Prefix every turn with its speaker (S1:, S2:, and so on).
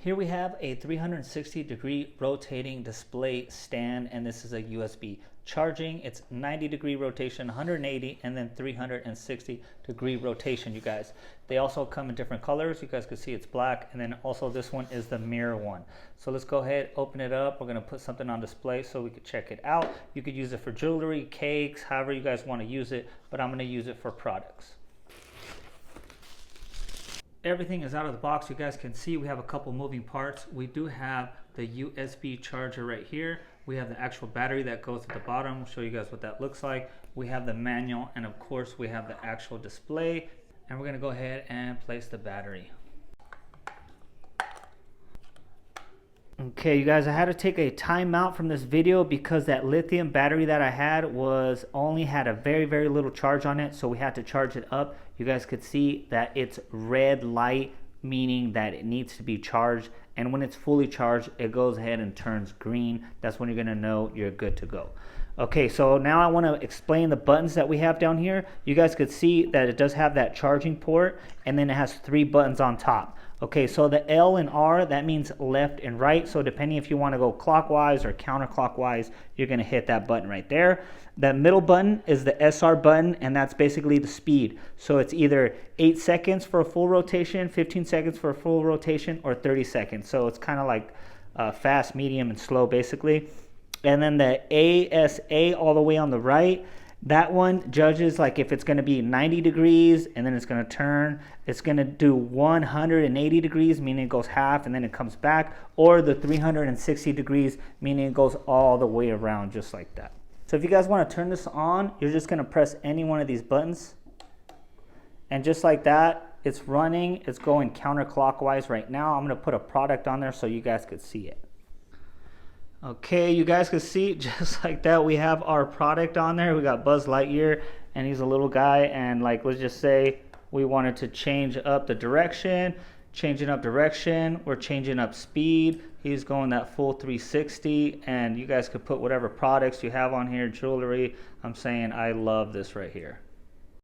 S1: Here we have a 360-degree rotating display stand, and this is a USB charging. It's 90-degree rotation, 180, and then 360-degree rotation, you guys. They also come in different colors. You guys can see it's black, and then also this one is the mirror one. So let's go ahead, open it up. We're gonna put something on display so we could check it out. You could use it for jewelry, cakes, however you guys wanna use it, but I'm gonna use it for products. Everything is out of the box. You guys can see we have a couple moving parts. We do have the USB charger right here. We have the actual battery that goes at the bottom. I'll show you guys what that looks like. We have the manual, and of course we have the actual display, and we're gonna go ahead and place the battery. Okay, you guys, I had to take a timeout from this video because that lithium battery that I had only had a very little charge on it, so we had to charge it up. You guys could see that it's red light, meaning that it needs to be charged, and when it's fully charged, it goes ahead and turns green. That's when you're gonna know you're good to go. Okay, so now I want to explain the buttons that we have down here. You guys could see that it does have that charging port, and then it has 3 buttons on top. Okay, so the L and R, that means left and right. So depending if you want to go clockwise or counterclockwise, you're going to hit that button right there. The middle button is the SR button, and that's basically the speed. So it's either 8 seconds for a full rotation, 15 seconds for a full rotation, or 30 seconds. So it's kind of like fast, medium, and slow basically. And then the ASA all the way on the right, that one judges like if it's going to be 90 degrees and then it's going to turn. It's going to do 180 degrees, meaning it goes half and then it comes back, or the 360 degrees, meaning it goes all the way around just like that. So if you guys want to turn this on, you're just going to press any one of these buttons, and just like that, it's running. It's going counterclockwise right now. I'm going to put a product on there so you guys could see it. Okay, you guys can see just like that, we have our product on there. We got Buzz Lightyear, and he's a little guy, and like, let's just say we wanted to change up the direction. Changing up direction, we're changing up speed. He's going that full 360, and you guys could put whatever products you have on here, jewelry. I'm saying I love this right here.